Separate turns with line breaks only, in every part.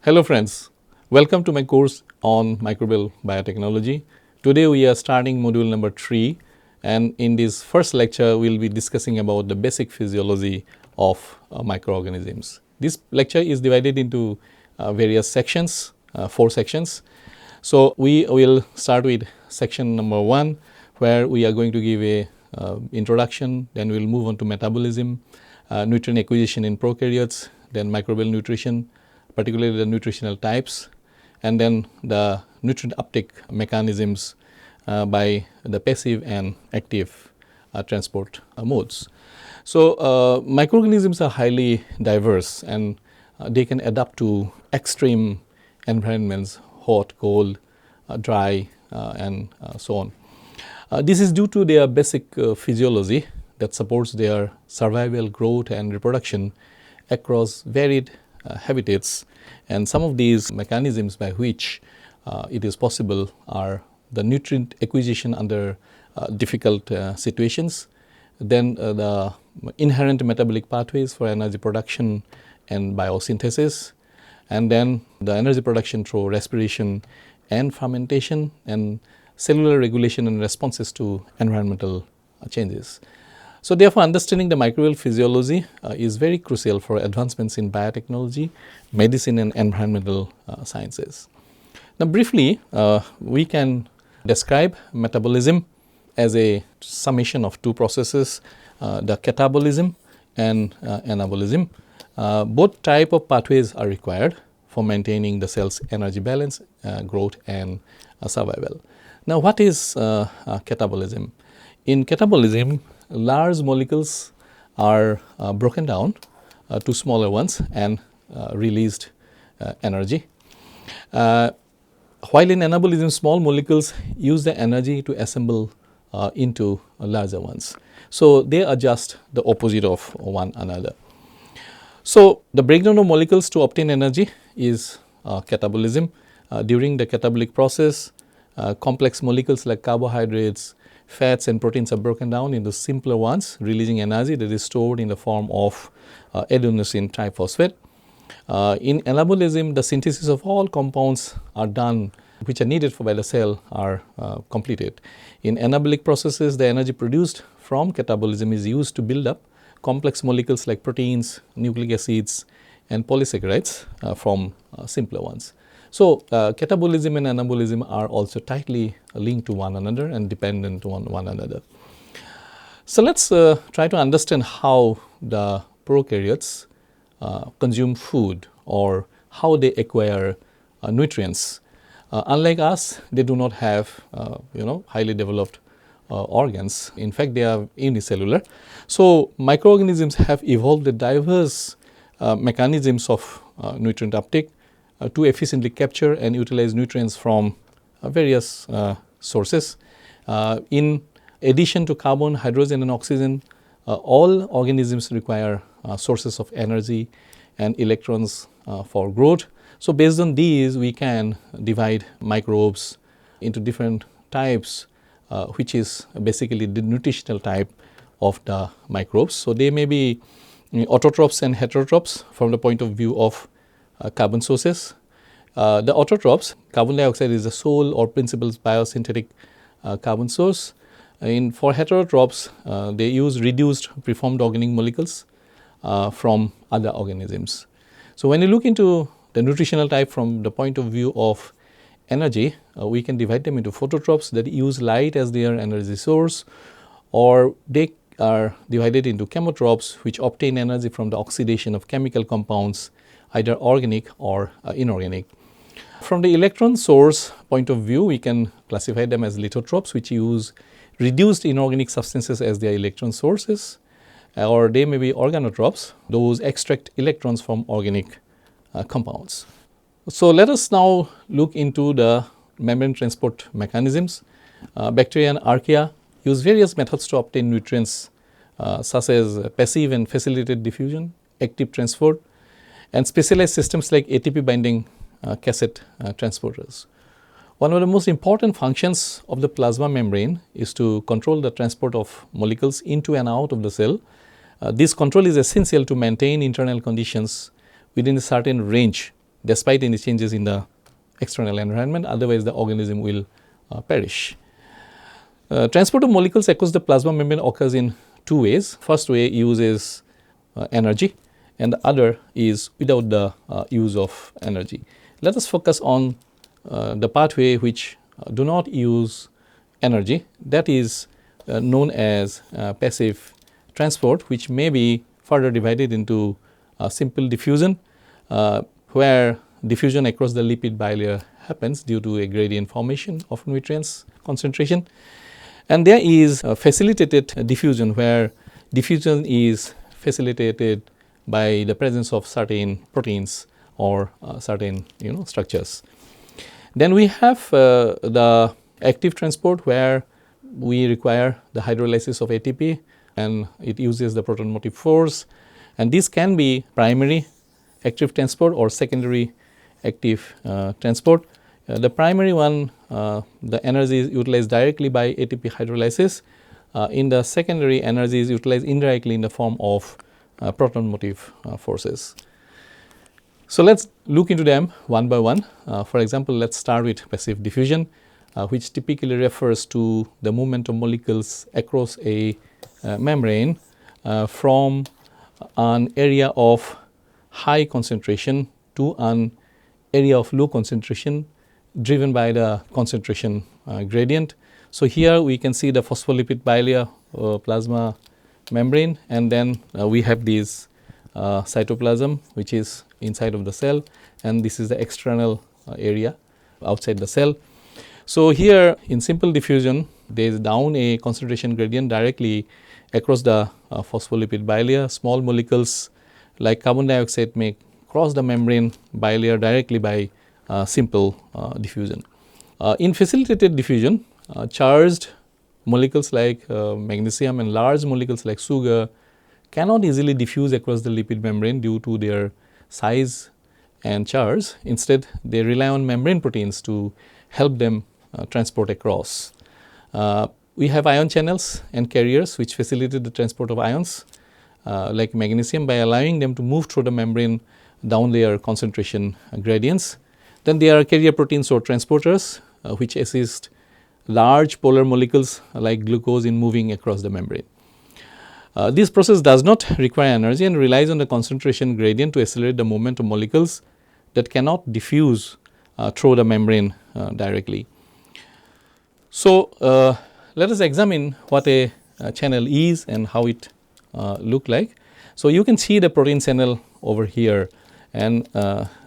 Hello friends, welcome to my course on microbial biotechnology. Today we are starting module number 3, and in this first lecture we will be discussing about the basic physiology of microorganisms. This lecture is divided into various sections, 4 sections. So we will start with section number 1, where we are going to give a introduction, then we will move on to metabolism, nutrient acquisition in prokaryotes, then microbial nutrition, particularly the nutritional types, and then the nutrient uptake mechanisms by the passive and active transport modes. So, microorganisms are highly diverse, and they can adapt to extreme environments, hot, cold, dry, and so on. This is due to their basic physiology that supports their survival, growth, and reproduction across varied habitats, and some of these mechanisms by which it is possible are the nutrient acquisition under difficult situations, then the inherent metabolic pathways for energy production and biosynthesis, and then the energy production through respiration and fermentation, and cellular regulation and responses to environmental changes. So, therefore, understanding the microbial physiology is very crucial for advancements in biotechnology, medicine, and environmental sciences. Now, briefly, we can describe metabolism as a summation of two processes, the catabolism and anabolism. Both type of pathways are required for maintaining the cell's energy balance, growth, and survival. Now, what is catabolism? In catabolism, large molecules are broken down to smaller ones and released energy. While in anabolism, small molecules use the energy to assemble into larger ones. So, they are just the opposite of one another. So, the breakdown of molecules to obtain energy is catabolism. During the catabolic process, complex molecules like carbohydrates, fats, and proteins are broken down into simpler ones, releasing energy that is stored in the form of adenosine triphosphate. In anabolism, the synthesis of all compounds are done which are needed by the cell are completed. In anabolic processes, the energy produced from catabolism is used to build up complex molecules like proteins, nucleic acids, and polysaccharides from simpler ones. So, catabolism and anabolism are also tightly linked to one another and dependent on one another. So, let us try to understand how the prokaryotes consume food or how they acquire nutrients. Unlike us, they do not have highly developed organs. In fact, they are unicellular. So, microorganisms have evolved the diverse mechanisms of nutrient uptake to efficiently capture and utilize nutrients from various sources. In addition to carbon, hydrogen, and oxygen, all organisms require sources of energy and electrons for growth. So, based on these, we can divide microbes into different types, which is basically the nutritional type of the microbes. So, they may be autotrophs and heterotrophs from the point of view of carbon sources. The autotrophs, carbon dioxide is the sole or principal biosynthetic carbon source. For heterotrophs, they use reduced preformed organic molecules from other organisms. So, when you look into the nutritional type from the point of view of energy, we can divide them into phototrophs that use light as their energy source, or they are divided into chemotrophs which obtain energy from the oxidation of chemical compounds, either organic or inorganic. From the electron source point of view, we can classify them as lithotrophs, which use reduced inorganic substances as their electron sources, or they may be organotrophs, those extract electrons from organic compounds. So, let us now look into the membrane transport mechanisms. Bacteria and archaea use various methods to obtain nutrients such as passive and facilitated diffusion, active transport, and specialized systems like ATP binding cassette transporters. One of the most important functions of the plasma membrane is to control the transport of molecules into and out of the cell. This control is essential to maintain internal conditions within a certain range despite any changes in the external environment, otherwise the organism will perish. Transport of molecules across the plasma membrane occurs in two ways. First way uses energy, and the other is without the use of energy. Let us focus on the pathway which do not use energy, that is known as passive transport, which may be further divided into simple diffusion, where diffusion across the lipid bilayer happens due to a gradient formation of nutrients concentration. And there is facilitated diffusion, where diffusion is facilitated by the presence of certain proteins or certain structures. Then we have the active transport, where we require the hydrolysis of ATP and it uses the proton motive force, and this can be primary active transport or secondary active transport. The primary one, the energy is utilized directly by ATP hydrolysis. In the secondary, energy is utilized indirectly in the form of proton motive forces. So, let us look into them one by one. For example, let us start with passive diffusion, which typically refers to the movement of molecules across a membrane from an area of high concentration to an area of low concentration, driven by the concentration gradient. So, here we can see the phospholipid bilayer plasma membrane, and then we have this cytoplasm which is inside of the cell, and this is the external area outside the cell. So, here in simple diffusion, there is down a concentration gradient directly across the phospholipid bilayer. Small molecules like carbon dioxide may cross the membrane bilayer directly by simple diffusion. In facilitated diffusion, charged molecules like magnesium and large molecules like sugar cannot easily diffuse across the lipid membrane due to their size and charge. Instead, they rely on membrane proteins to help them transport across. We have ion channels and carriers which facilitate the transport of ions like magnesium by allowing them to move through the membrane down their concentration gradients. Then there are carrier proteins or transporters which assist large polar molecules like glucose in moving across the membrane. This process does not require energy and relies on the concentration gradient to accelerate the movement of molecules that cannot diffuse through the membrane directly. So, let us examine what a channel is and how it look like. So, you can see the protein channel over here, and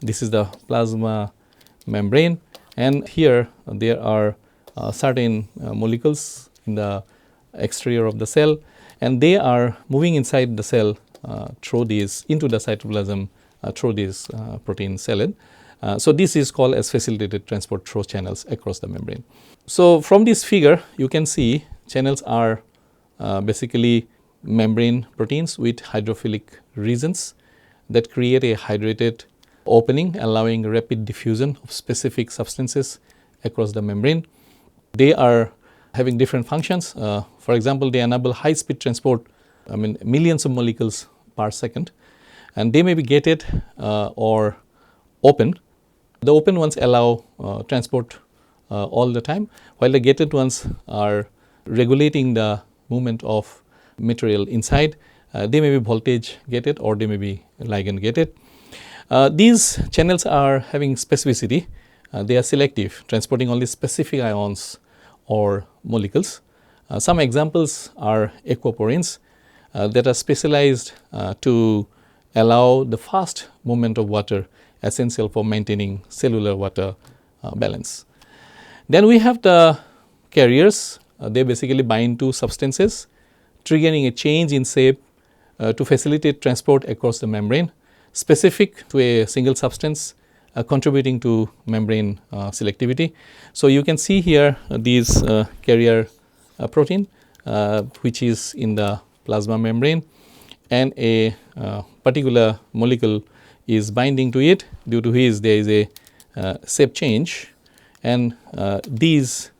this is the plasma membrane, and here there are certain molecules in the exterior of the cell, and they are moving inside the cell through these into the cytoplasm through this protein cellid. So, this is called as facilitated transport through channels across the membrane. So, from this figure you can see channels are basically membrane proteins with hydrophilic regions that create a hydrated opening, allowing rapid diffusion of specific substances across the membrane. They are having different functions. For example, they enable high speed transport, millions of molecules per second, and they may be gated or open. The open ones allow transport all the time, while the gated ones are regulating the movement of material inside. They may be voltage gated or they may be ligand gated. These channels are having specificity. They are selective, transporting only specific ions or molecules. Some examples are aquaporins that are specialized to allow the fast movement of water, essential for maintaining cellular water balance. Then we have the carriers. They basically bind to substances, triggering a change in shape to facilitate transport across the membrane, specific to a single substance, contributing to membrane selectivity. So, you can see here these carrier protein which is in the plasma membrane, and a particular molecule is binding to it, due to which there is a shape change, and these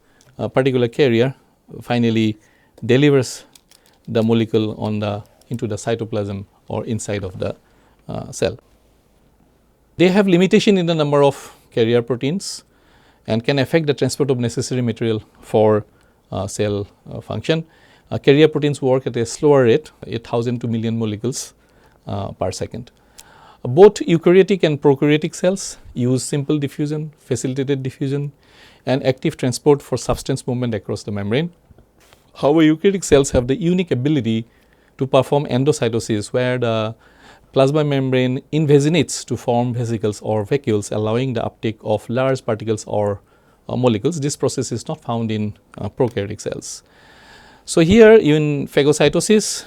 particular carrier finally delivers the molecule on the into the cytoplasm or inside of the cell. They have limitation in the number of carrier proteins and can affect the transport of necessary material for cell function. Carrier proteins work at a slower rate, 8,000 to million molecules per second. Both eukaryotic and prokaryotic cells use simple diffusion, facilitated diffusion, and active transport for substance movement across the membrane. However, eukaryotic cells have the unique ability to perform endocytosis, where the plasma membrane invaginates to form vesicles or vacuoles, allowing the uptake of large particles or molecules. This process is not found in prokaryotic cells. So, here in phagocytosis,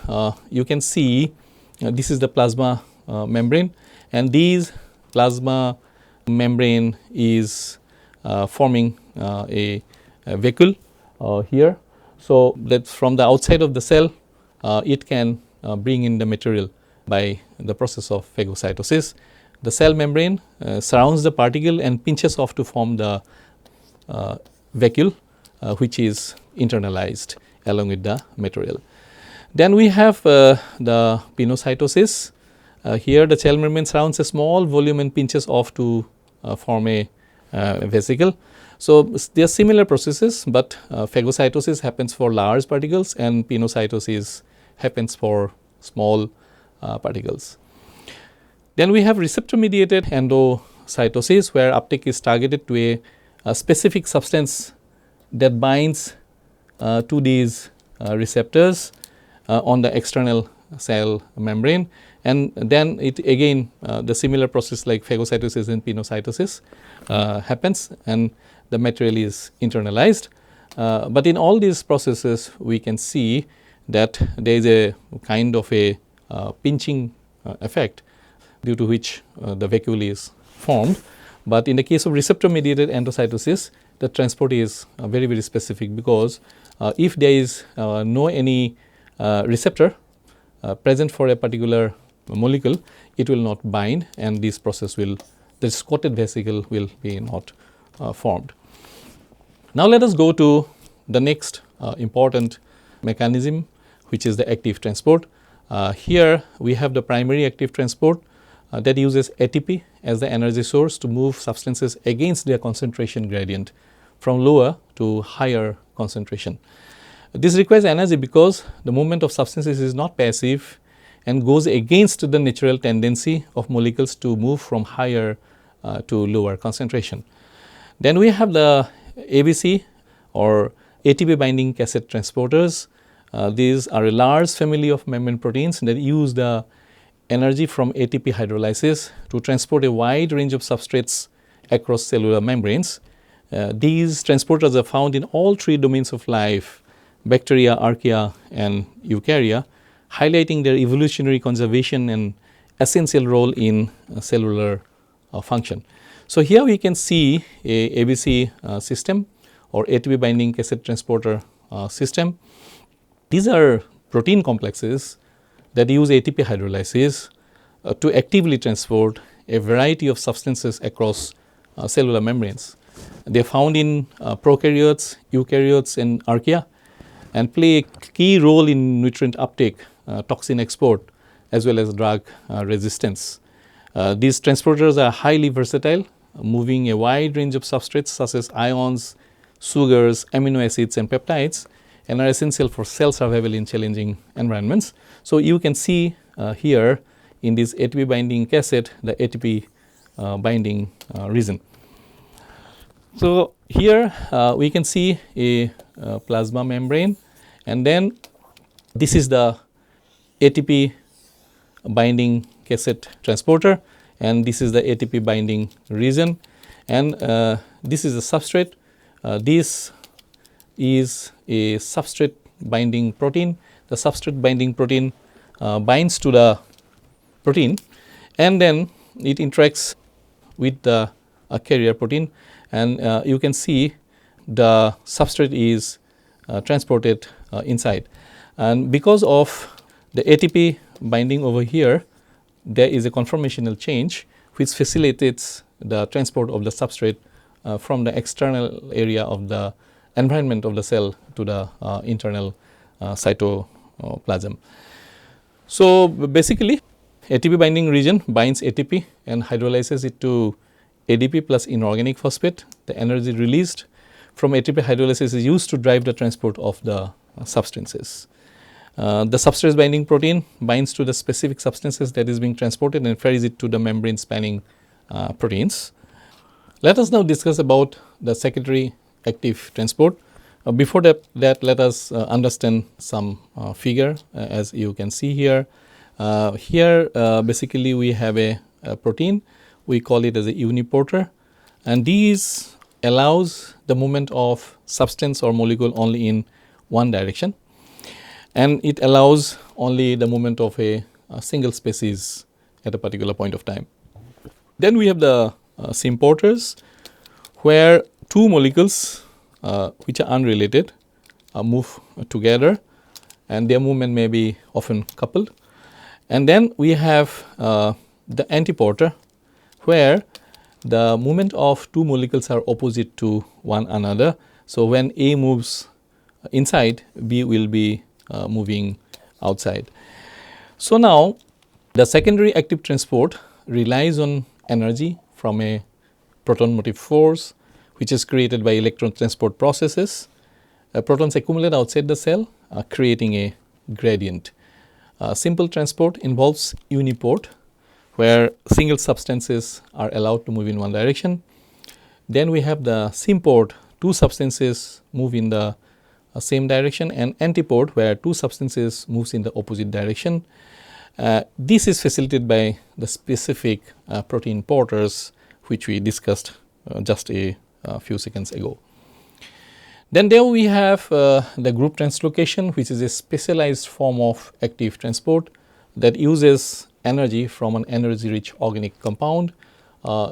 you can see this is the plasma membrane, and these plasma membrane is forming a vacuole here. So, that from the outside of the cell, it can bring in the material by the process of phagocytosis. The cell membrane surrounds the particle and pinches off to form the vacuole, which is internalized along with the material. Then we have the pinocytosis. Here the cell membrane surrounds a small volume and pinches off to form a vesicle. So, they are similar processes, but phagocytosis happens for large particles and pinocytosis happens for small particles. Then we have receptor mediated endocytosis, where uptake is targeted to a specific substance that binds to these receptors on the external cell membrane, and then it again the similar process like phagocytosis and pinocytosis happens, and the material is internalized. But in all these processes we can see that there is a kind of a pinching effect, due to which the vacuole is formed. But in the case of receptor mediated endocytosis, the transport is very, very specific, because if there is no any receptor present for a particular molecule, it will not bind, and this process will, this coated vesicle will be not formed. Now, let us go to the next important mechanism, which is the active transport. Here we have the primary active transport that uses ATP as the energy source to move substances against their concentration gradient from lower to higher concentration. This requires energy because the movement of substances is not passive and goes against the natural tendency of molecules to move from higher to lower concentration. Then we have the ABC or ATP binding cassette transporters. These are a large family of membrane proteins that use the energy from ATP hydrolysis to transport a wide range of substrates across cellular membranes. These transporters are found in all three domains of life: bacteria, archaea, and eukarya, highlighting their evolutionary conservation and essential role in cellular function. So, here we can see a ABC system or ATP binding cassette transporter system. These are protein complexes that use ATP hydrolysis to actively transport a variety of substances across cellular membranes. They are found in prokaryotes, eukaryotes, and archaea, and play a key role in nutrient uptake, toxin export, as well as drug resistance. These transporters are highly versatile, moving a wide range of substrates such as ions, sugars, amino acids, and peptides, and are essential for cell survival in challenging environments. So, you can see here in this ATP binding cassette the ATP binding region. So, here we can see a plasma membrane, and then this is the ATP binding cassette transporter, and this is the ATP binding region, and this is the substrate. This is a substrate binding protein. The substrate binding protein binds to the protein, and then it interacts with the carrier protein, and you can see the substrate is transported inside. And because of the ATP binding over here, there is a conformational change which facilitates the transport of the substrate from the external area of the environment of the cell to the internal cytoplasm. So, basically ATP binding region binds ATP and hydrolyzes it to ADP plus inorganic phosphate. The energy released from ATP hydrolysis is used to drive the transport of the substances. The substrate binding protein binds to the specific substances that is being transported and ferries it to the membrane spanning proteins. Let us now discuss about the secondary active transport. Before that, let us understand some figure as you can see here. Here basically we have a protein, we call it as a uniporter, and these allows the movement of substance or molecule only in one direction, and it allows only the movement of a single species at a particular point of time. Then we have the symporters, where two molecules which are unrelated move together, and their movement may be often coupled. And then we have the antiporter, where the movement of two molecules are opposite to one another. So, when A moves inside, B will be moving outside. So, now the secondary active transport relies on energy from a proton motive force, which is created by electron transport processes. Protons accumulate outside the cell, creating a gradient. Simple transport involves uniport, where single substances are allowed to move in one direction. Then we have the symport, two substances move in the same direction, and antiport, where two substances moves in the opposite direction. This is facilitated by the specific protein porters, which we discussed just a few seconds ago. Then there we have the group translocation, which is a specialized form of active transport that uses energy from an energy rich organic compound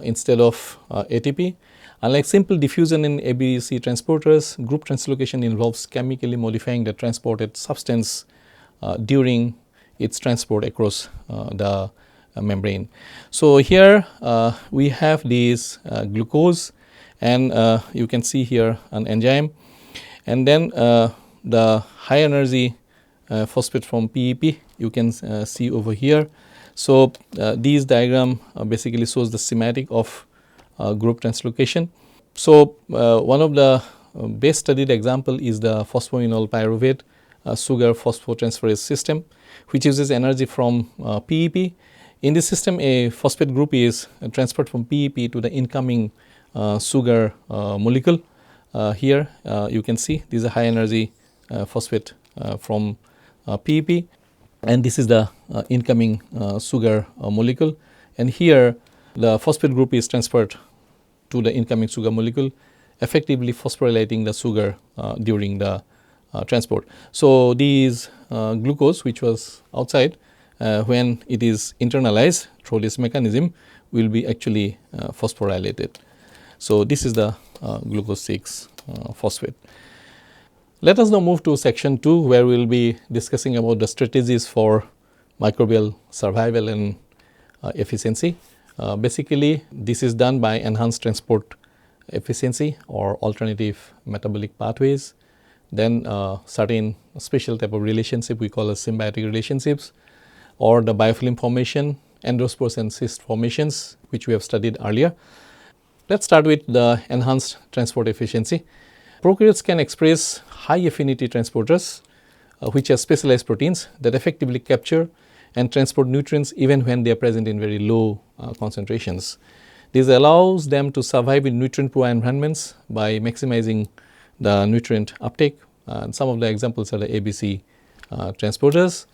instead of ATP. Unlike simple diffusion in ABC transporters, group translocation involves chemically modifying the transported substance during its transport across the membrane. So, here we have these glucose, and you can see here an enzyme, and then the high energy phosphate from PEP you can see over here. So, these diagram basically shows the schematic of group translocation. So, one of the best studied example is the phosphoenol pyruvate sugar phosphotransferase system, which uses energy from PEP. In this system, a phosphate group is transferred from PEP to the incoming sugar molecule. Here you can see this is a high energy phosphate from PEP, and this is the incoming sugar molecule, and here the phosphate group is transferred to the incoming sugar molecule, effectively phosphorylating the sugar during the transport. So, these glucose which was outside, when it is internalized through this mechanism, will be actually phosphorylated. So, this is the glucose 6 phosphate. Let us now move to section 2, where we will be discussing about the strategies for microbial survival and efficiency. Basically, this is done by enhanced transport efficiency or alternative metabolic pathways. Then certain special type of relationship we call as symbiotic relationships, or the biofilm formation, endospores and cyst formations, which we have studied earlier. Let us start with the enhanced transport efficiency. Prokaryotes can express high affinity transporters, which are specialized proteins that effectively capture and transport nutrients even when they are present in very low concentrations. This allows them to survive in nutrient poor environments by maximizing the nutrient uptake, and some of the examples are the ABC transporters.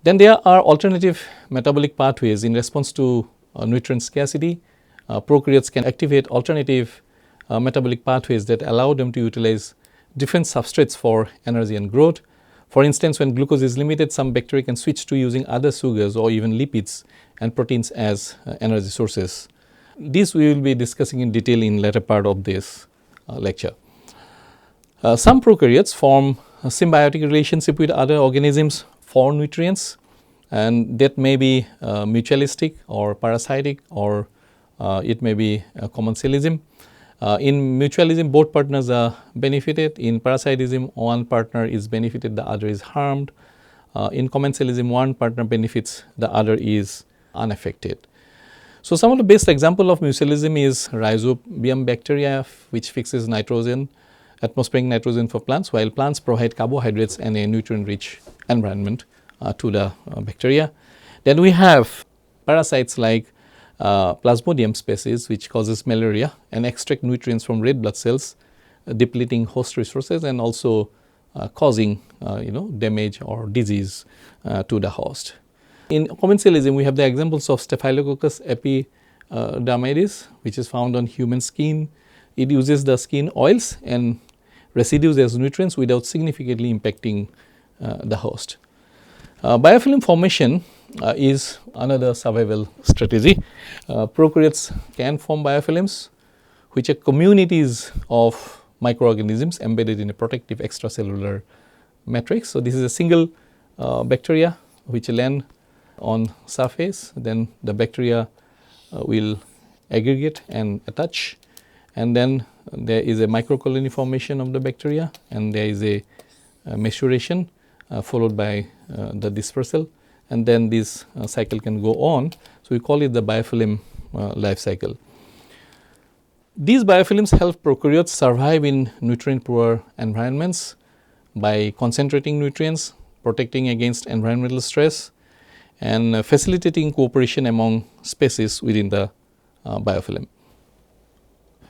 Then there are alternative metabolic pathways in response to nutrient scarcity. Prokaryotes can activate alternative metabolic pathways that allow them to utilize different substrates for energy and growth. For instance, when glucose is limited, some bacteria can switch to using other sugars or even lipids and proteins as energy sources. This we will be discussing in detail in later part of this lecture. Some prokaryotes form a symbiotic relationship with other organisms for nutrients, and that may be mutualistic or parasitic, or it may be commensalism. In mutualism, both partners are benefited. In parasitism, one partner is benefited, the other is harmed. In commensalism, one partner benefits, the other is unaffected. So, some of the best example of mutualism is Rhizobium bacteria, which fixes nitrogen, atmospheric nitrogen for plants, while plants provide carbohydrates and a nutrient rich environment to the bacteria. Then we have parasites like Plasmodium species, which causes malaria and extract nutrients from red blood cells, depleting host resources and also causing damage or disease to the host. In commensalism, we have the examples of Staphylococcus epidermidis, which is found on human skin. It uses the skin oils and residues as nutrients without significantly impacting the host. Biofilm formation is another survival strategy. Prokaryotes can form biofilms, which are communities of microorganisms embedded in a protective extracellular matrix. So, this is a single bacteria which land on surface, then the bacteria will aggregate and attach, and then there is a microcolony formation of the bacteria, and there is a maturation followed by the dispersal, and then this cycle can go on. So, we call it the biofilm life cycle. These biofilms help prokaryotes survive in nutrient poor environments by concentrating nutrients, protecting against environmental stress, and facilitating cooperation among species within the biofilm.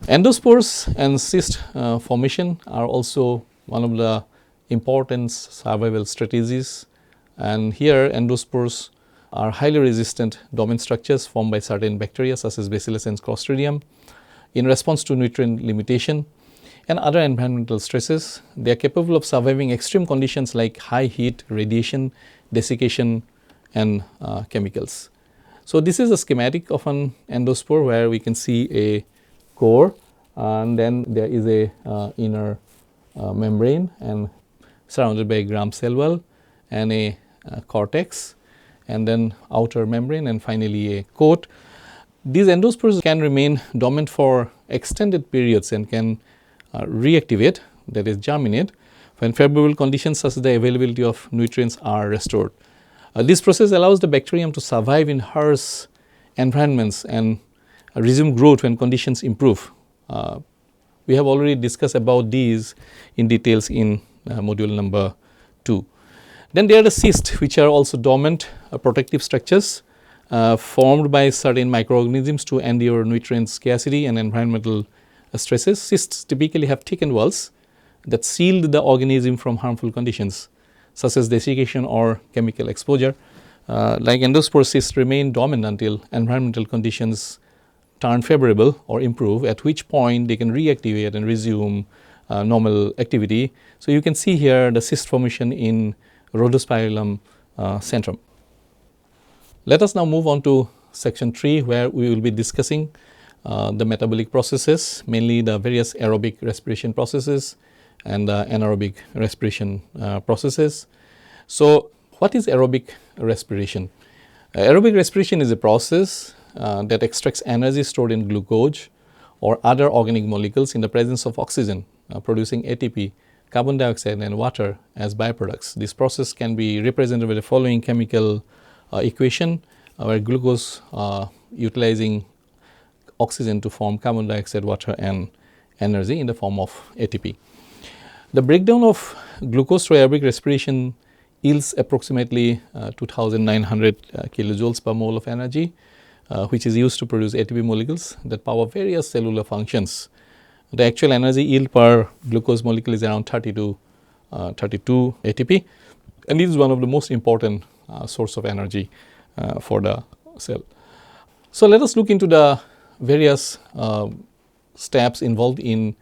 Endospores and cyst formation are also one of the important survival strategies, and here endospores are highly resistant domain structures formed by certain bacteria such as Bacillus and Clostridium in response to nutrient limitation and other environmental stresses. They are capable of surviving extreme conditions like high heat, radiation, desiccation, and chemicals. So, this is a schematic of an endospore where we can see a core, and then there is a inner membrane and surrounded by a gram cell wall and a cortex, and then outer membrane, and finally a coat. These endospores can remain dormant for extended periods and can reactivate, that is germinate, when favorable conditions such as the availability of nutrients are restored. This process allows the bacterium to survive in harsh environments and resume growth when conditions improve. We have already discussed about these in details in module number 2. Then there are the cysts, which are also dormant protective structures formed by certain microorganisms to endure nutrient scarcity and environmental stresses. Cysts typically have thickened walls that shield the organism from harmful conditions such as desiccation or chemical exposure. Like endospore, cysts remain dormant until environmental conditions turn favorable or improve, at which point they can reactivate and resume normal activity. So, you can see here the cyst formation in Rhodospirillum centrum. Let us now move on to section 3, where we will be discussing the metabolic processes, mainly the various aerobic respiration processes and the anaerobic respiration processes. So, what is aerobic respiration? Aerobic respiration is a process that extracts energy stored in glucose or other organic molecules in the presence of oxygen, producing ATP, carbon dioxide and water as byproducts. This process can be represented by the following chemical equation, where glucose utilizing oxygen to form carbon dioxide, water and energy in the form of ATP. The breakdown of glucose through aerobic respiration yields approximately 2900 kilojoules per mole of energy, which is used to produce ATP molecules that power various cellular functions. The actual energy yield per glucose molecule is around 30 to 32 ATP, and this is one of the most important source of energy for the cell. So, let us look into the various steps involved in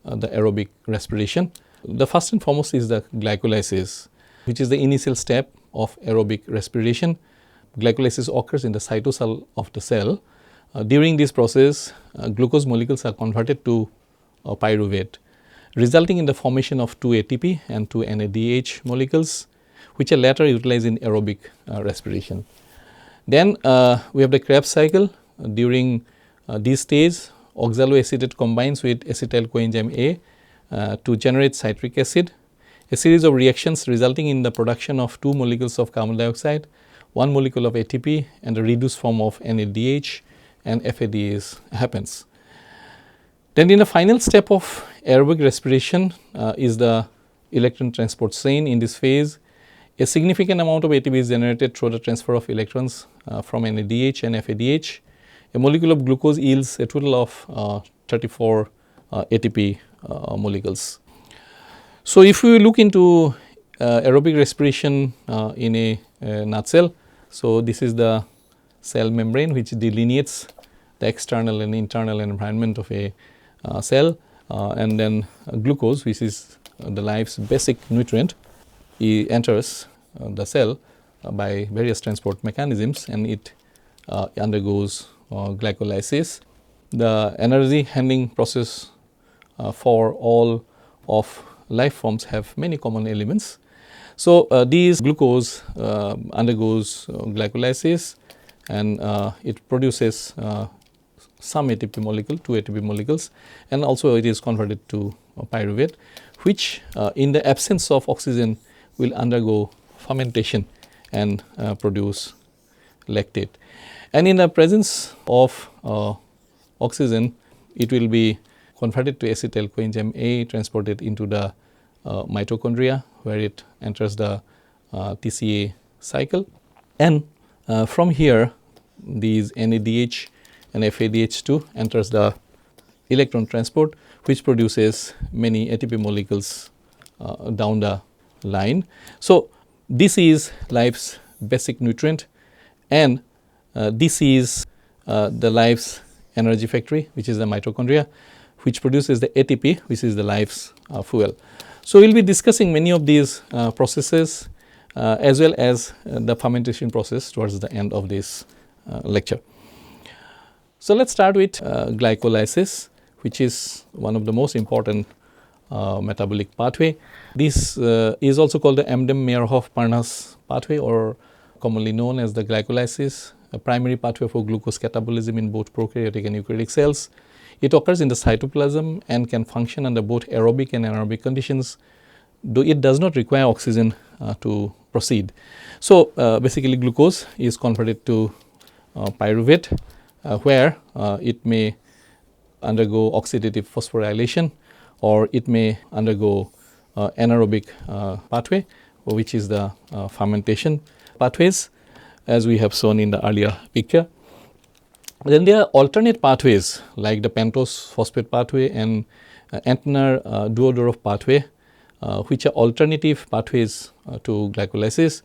the aerobic respiration. The first and foremost is the glycolysis, which is the initial step of aerobic respiration. Glycolysis occurs in the cytosol of the cell. During this process, glucose molecules are converted to pyruvate, resulting in the formation of 2 ATP and 2 NADH molecules, which are later utilized in aerobic respiration. Then we have the Krebs cycle. During this stage, oxaloacetate combines with acetyl coenzyme A to generate citric acid, a series of reactions resulting in the production of two molecules of carbon dioxide, one molecule of ATP and a reduced form of NADH and FADH happens. Then in the final step of aerobic respiration is the electron transport chain. In this phase, a significant amount of ATP is generated through the transfer of electrons from NADH and FADH. A molecule of glucose yields a total of 34 ATP molecules. So, if we look into aerobic respiration in a nutshell, so this is the cell membrane which delineates the external and internal environment of a cell, and then glucose, which is the life's basic nutrient, enters the cell by various transport mechanisms, and it undergoes glycolysis. The energy handling process for all of life forms have many common elements. So, these glucose undergoes glycolysis, and it produces some ATP molecule, 2 ATP molecules, and also it is converted to pyruvate, which in the absence of oxygen will undergo fermentation and produce lactate. And in the presence of oxygen, it will be converted to acetyl coenzyme A, transported into the mitochondria, where it enters the TCA cycle, and from here these NADH and FADH2 enters the electron transport, which produces many ATP molecules down the line. So, this is life's basic nutrient, and this is the life's energy factory, which is the mitochondria, which produces the ATP, which is the life's fuel. So, we will be discussing many of these processes as well as the fermentation process towards the end of this lecture. So, let us start with glycolysis, which is one of the most important metabolic pathway. This is also called the Embden-Meyerhof-Parnas pathway, or commonly known as the glycolysis, a primary pathway for glucose catabolism in both prokaryotic and eukaryotic cells. It occurs in the cytoplasm and can function under both aerobic and anaerobic conditions, though it does not require oxygen to proceed. So, basically glucose is converted to pyruvate, where it may undergo oxidative phosphorylation, or it may undergo anaerobic pathway, which is the fermentation pathways, as we have shown in the earlier picture. Then there are alternate pathways like the pentose phosphate pathway and Entner-Duodorov pathway, which are alternative pathways to glycolysis.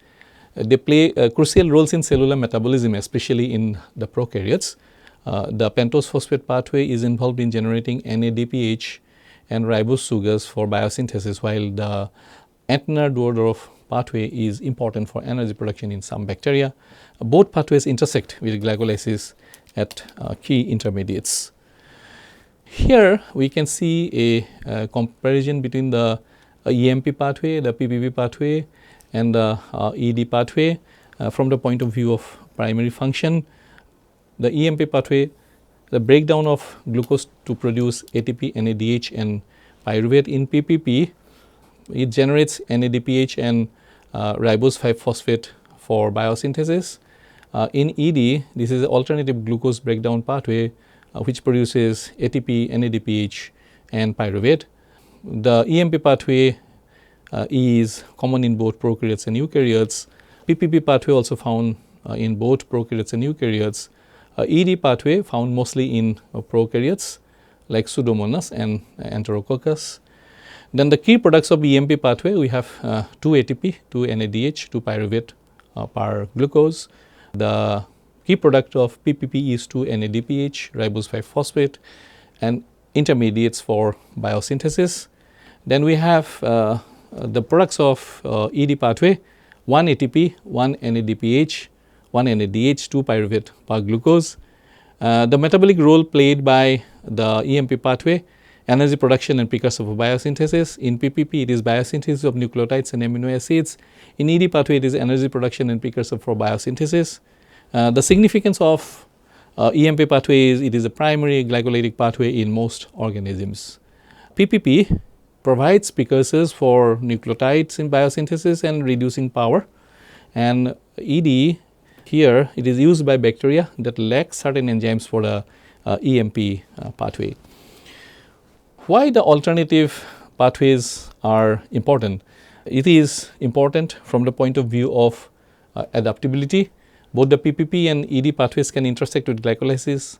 They play crucial roles in cellular metabolism, especially in the prokaryotes. The pentose phosphate pathway is involved in generating NADPH and ribose sugars for biosynthesis, while the Entner-Duodorov pathway is important for energy production in some bacteria. Both pathways intersect with glycolysis at key intermediates. Here we can see a comparison between the EMP pathway, the PPP pathway, and the ED pathway from the point of view of primary function. The EMP pathway, the breakdown of glucose to produce ATP, NADH and pyruvate. In PPP, it generates NADPH and ribose 5-phosphate for biosynthesis. In ED, this is an alternative glucose breakdown pathway which produces ATP, NADPH and pyruvate. The EMP pathway is common in both prokaryotes and eukaryotes. PPP pathway also found in both prokaryotes and eukaryotes. ED pathway found mostly in prokaryotes like Pseudomonas and Enterococcus. Then the key products of EMP pathway, we have 2 ATP, 2 NADH, 2 pyruvate per glucose. The key product of PPP is 2 NADPH, ribose 5-phosphate and intermediates for biosynthesis. Then we have the products of ED pathway, 1 ATP, 1 NADPH, 1 NADH, 2 pyruvate per glucose. The metabolic role played by the EMP pathway, energy production and precursor for biosynthesis. In PPP, it is biosynthesis of nucleotides and amino acids. In ED pathway, it is energy production and precursor for biosynthesis. The significance of EMP pathway is it is a primary glycolytic pathway in most organisms. PPP provides precursors for nucleotides in biosynthesis and reducing power. And ED here, it is used by bacteria that lack certain enzymes for the EMP pathway. Why the alternative pathways are important? It is important from the point of view of adaptability. Both the PPP and ED pathways can intersect with glycolysis,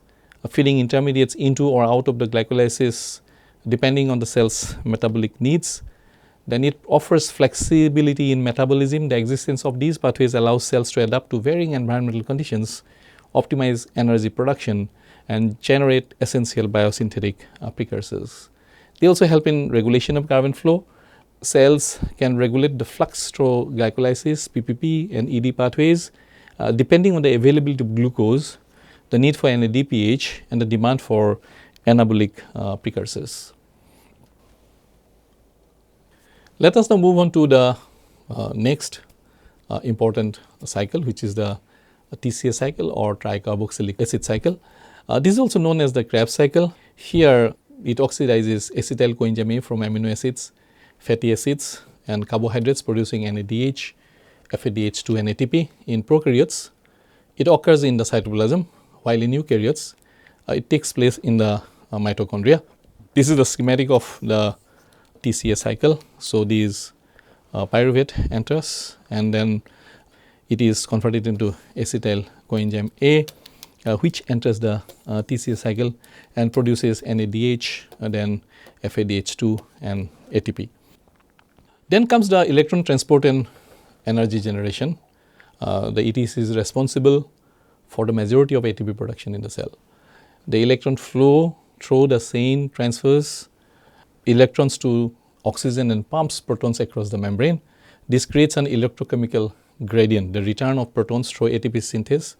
feeding intermediates into or out of the glycolysis depending on the cell's metabolic needs. Then it offers flexibility in metabolism. The existence of these pathways allows cells to adapt to varying environmental conditions, optimize energy production, and generate essential biosynthetic precursors. They also help in regulation of carbon flow. Cells can regulate the flux through glycolysis, PPP, and ED pathways depending on the availability of glucose, the need for NADPH, and the demand for anabolic precursors. Let us now move on to the next important cycle, which is the TCA cycle or tricarboxylic acid cycle. This is also known as the Krebs cycle. Here it oxidizes acetyl coenzyme A from amino acids, fatty acids, and carbohydrates producing NADH, FADH2, and ATP. In prokaryotes, it occurs in the cytoplasm, while in eukaryotes, it takes place in the mitochondria. This is the schematic of the TCA cycle. So, these pyruvate enters and then it is converted into acetyl coenzyme A, which enters the TCA cycle and produces NADH, then FADH2 and ATP. Then comes the electron transport and energy generation. The ETC is responsible for the majority of ATP production in the cell. The electron flow through the chain transfers electrons to oxygen and pumps protons across the membrane. This creates an electrochemical gradient. The return of protons through ATP synthesis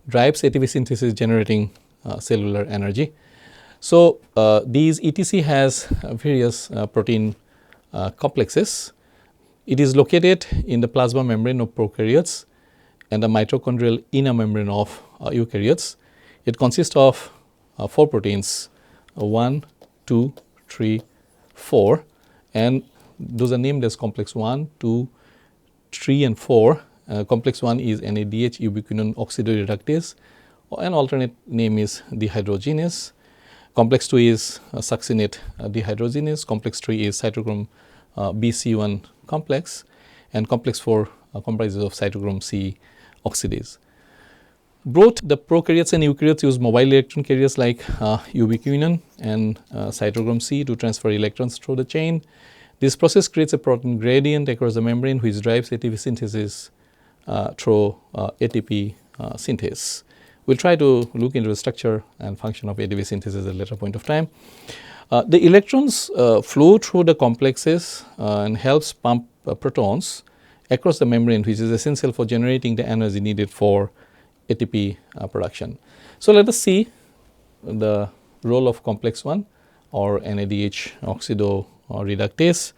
drives ATP synthesis generating cellular energy. So, these ETC has various protein complexes. It is located in the plasma membrane of prokaryotes and the mitochondrial inner membrane of eukaryotes. It consists of 4 proteins, 1, 2, 3, 4, and those are named as complex 1, 2, 3 and 4. Complex 1 is NADH ubiquinone oxidoreductase, an alternate name is dehydrogenase. Complex 2 is succinate dehydrogenase. Complex 3 is cytochrome BC1 complex, and complex 4 comprises of cytochrome C oxidase. Both the prokaryotes and eukaryotes use mobile electron carriers like ubiquinone and cytochrome C to transfer electrons through the chain. This process creates a protein gradient across the membrane which drives ATP synthesis through ATP synthesis. We will try to look into the structure and function of ATP synthesis at a later point of time. The electrons flow through the complexes and helps pump protons across the membrane, which is essential for generating the energy needed for ATP production. So, let us see the role of complex 1 or NADH oxidoreductase.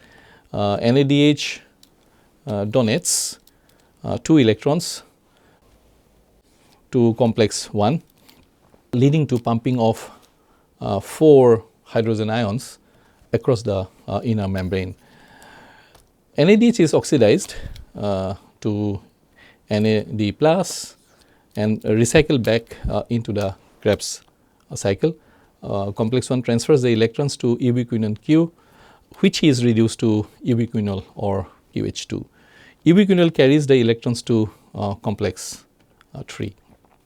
NADH donates 2 electrons to complex 1, leading to pumping of 4 hydrogen ions across the inner membrane. NADH is oxidized to NAD plus and recycled back into the Krebs cycle. Complex 1 transfers the electrons to ubiquinone Q, which is reduced to ubiquinol or QH2. Ubiquinol carries the electrons to complex 3.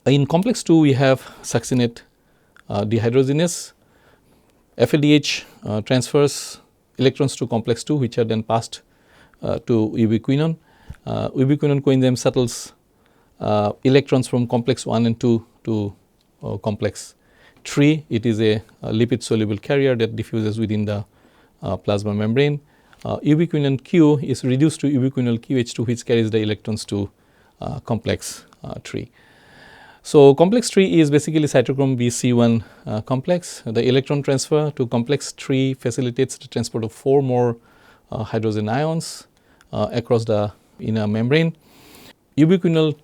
In complex 2, we have succinate dehydrogenase. FADH transfers electrons to complex 2, which are then passed to ubiquinone. Ubiquinone coenzyme shuttles electrons from complex 1 and 2 to complex 3. It is a lipid soluble carrier that diffuses within the plasma membrane. Ubiquinone Q is reduced to ubiquinol QH2, which carries the electrons to complex 3. So, complex 3 is basically cytochrome BC1 complex. The electron transfer to complex 3 facilitates the transport of 4 more hydrogen ions across the inner membrane. Ubiquinol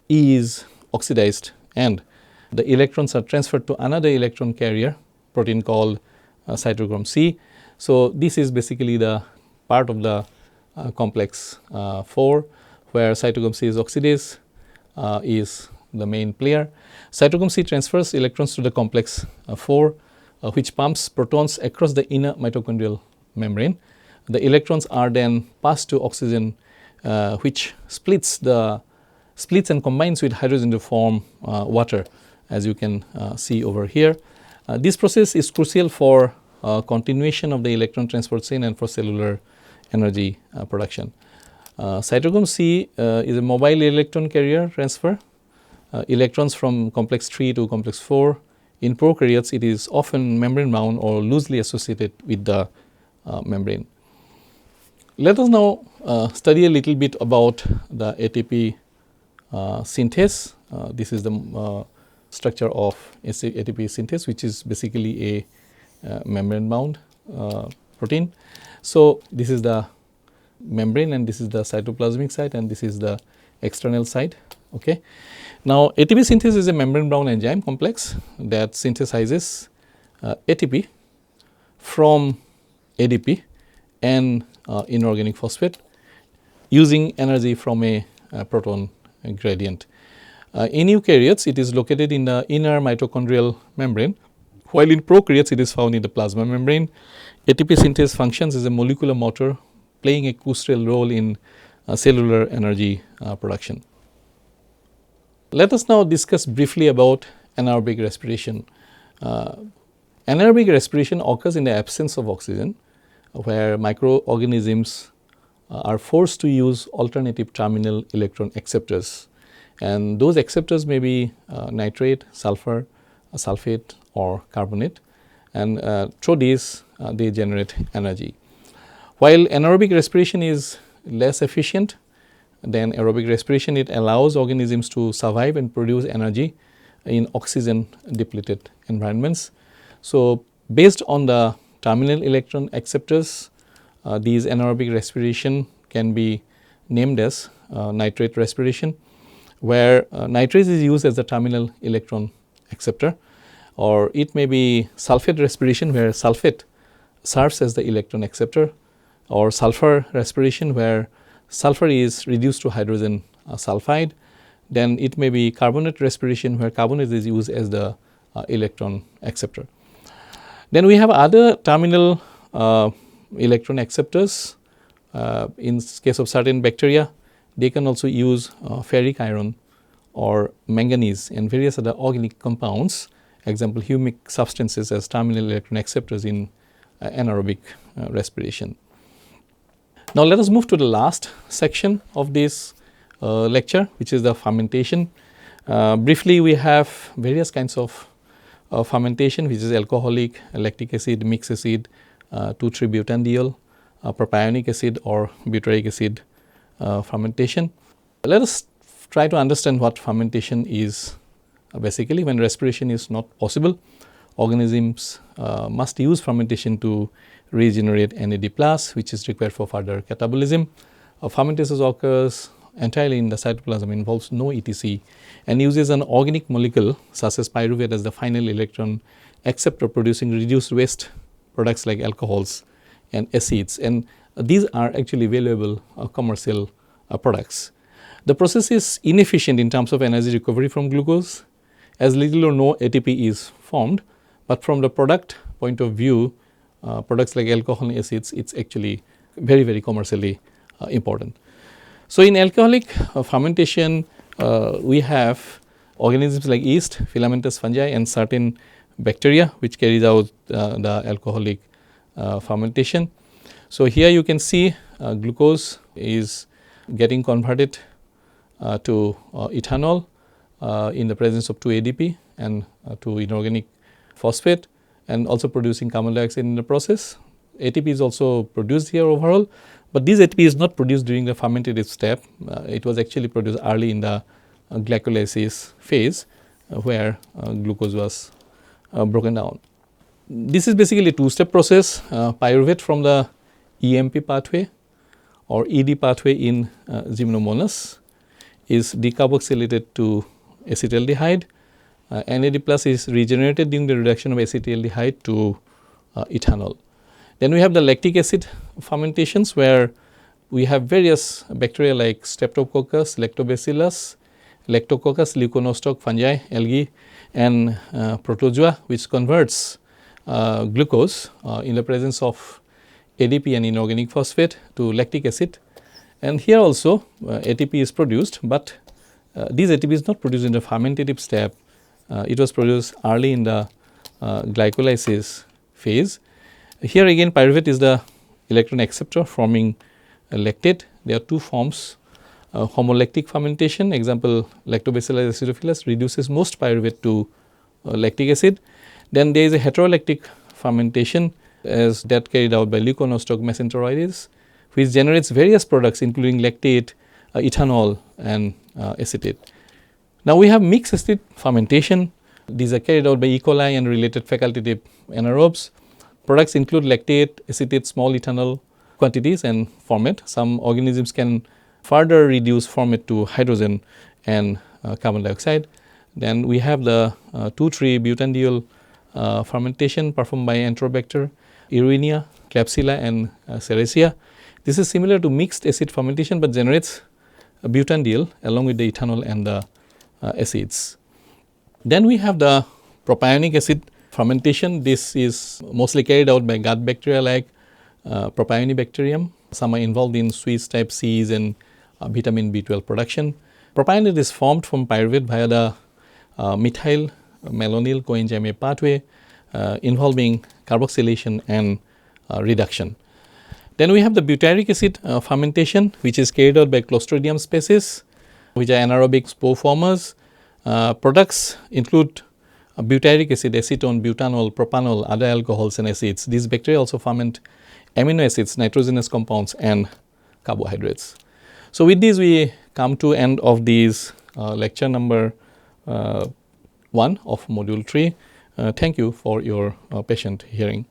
is oxidized and the electrons are transferred to another electron carrier protein called cytochrome C. So, this is basically the part of the complex 4, where cytochrome C oxidase is the main player. Cytochrome C transfers electrons to the complex 4, which pumps protons across the inner mitochondrial membrane. The electrons are then passed to oxygen, which splits and combines with hydrogen to form water, as you can see over here. This process is crucial for continuation of the electron transport chain and for cellular energy production. Cytochrome C is a mobile electron carrier transfer. Electrons from complex 3 to complex 4. In prokaryotes, it is often membrane bound or loosely associated with the membrane. Let us now study a little bit about the ATP synthase. This is the structure of ATP synthase, which is basically a membrane bound protein. So, this is the membrane and this is the cytoplasmic side and this is the external side. Okay. Now, ATP synthase is a membrane bound enzyme complex that synthesizes ATP from ADP and inorganic phosphate using energy from a proton gradient. In eukaryotes, it is located in the inner mitochondrial membrane, while in prokaryotes, it is found in the plasma membrane. ATP synthase functions as a molecular motor, playing a crucial role in cellular energy production. Let us now discuss briefly about anaerobic respiration. Anaerobic respiration occurs in the absence of oxygen, where microorganisms are forced to use alternative terminal electron acceptors, and those acceptors may be nitrate, sulfur, sulfate or carbonate, and through these they generate energy. While anaerobic respiration is less efficient than aerobic respiration, it allows organisms to survive and produce energy in oxygen depleted environments. So, based on the terminal electron acceptors, these anaerobic respiration can be named as nitrate respiration, where nitrate is used as the terminal electron acceptor, or it may be sulfate respiration, where sulfate serves as the electron acceptor, or sulfur respiration, where sulfur is reduced to hydrogen sulfide. Then it may be carbonate respiration, where carbonate is used as the electron acceptor. Then we have other terminal electron acceptors. In case of certain bacteria, they can also use ferric iron or manganese and various other organic compounds, example humic substances, as terminal electron acceptors in anaerobic respiration. Now, let us move to the last section of this lecture, which is the fermentation. Briefly, we have various kinds of fermentation, which is alcoholic, lactic acid, mixed acid, 2,3-butanediol, propionic acid or butyric acid fermentation. Let us try to understand what fermentation is. Basically, when respiration is not possible, organisms must use fermentation to regenerate NAD+, which is required for further catabolism. Fermentation occurs entirely in the cytoplasm, involves no ETC, and uses an organic molecule such as pyruvate as the final electron acceptor, producing reduced waste products like alcohols and acids, and these are actually valuable commercial products. The process is inefficient in terms of energy recovery from glucose, as little or no ATP is formed, but from the product point of view, products like alcohol and acids, it's actually very commercially important. So, in alcoholic fermentation, we have organisms like yeast, filamentous fungi, and certain bacteria which carries out the alcoholic fermentation. So, here you can see glucose is getting converted to ethanol in the presence of 2 ADP and 2 inorganic phosphate, and also producing carbon dioxide in the process. ATP is also produced here overall, but this ATP is not produced during the fermentative step. It was actually produced early in the glycolysis phase, where glucose was broken down. This is basically a 2-step process. Pyruvate from the EMP pathway or ED pathway in Gymnomonas is decarboxylated to acetaldehyde. NAD+ is regenerated during the reduction of acetaldehyde to ethanol. Then we have the lactic acid fermentations, where we have various bacteria like Streptococcus, Lactobacillus, Lactococcus, leuconostoc, fungi, algae, and protozoa, which converts glucose in the presence of ADP and inorganic phosphate to lactic acid. And here also ATP is produced, but this ATP is not produced in the fermentative step. It was produced early in the glycolysis phase. Here again pyruvate is the electron acceptor forming lactate. There are two forms. Homolactic fermentation, example Lactobacillus acidophilus, reduces most pyruvate to lactic acid. Then there is a heterolactic fermentation, as that carried out by Leuconostoc mesenteroides, which generates various products including lactate, ethanol, and acetate. Now we have mixed acid fermentation. These are carried out by E. coli and related facultative anaerobes. Products include lactate, acetate, small ethanol quantities, and formate. Some organisms can further reduce formate to hydrogen and carbon dioxide. Then we have the 2,3-butanediol fermentation performed by Enterobacter, Erwinia, Klebsiella, and Serratia. This is similar to mixed acid fermentation, but generates butanediol along with the ethanol and the acids. Then we have the propionic acid fermentation. This is mostly carried out by gut bacteria like Propionibacterium. Some are involved in Swiss type Cs and vitamin B12 production. Propionate is formed from pyruvate via the methyl malonyl coenzyme A pathway involving carboxylation and reduction. Then we have the butyric acid fermentation, which is carried out by Clostridium species, which are anaerobic spore formers. Products include butyric acid, acetone, butanol, propanol, other alcohols and acids. These bacteria also ferment amino acids, nitrogenous compounds, and carbohydrates. So with this we come to end of this lecture number 1 of module 3. Thank you for your patient hearing.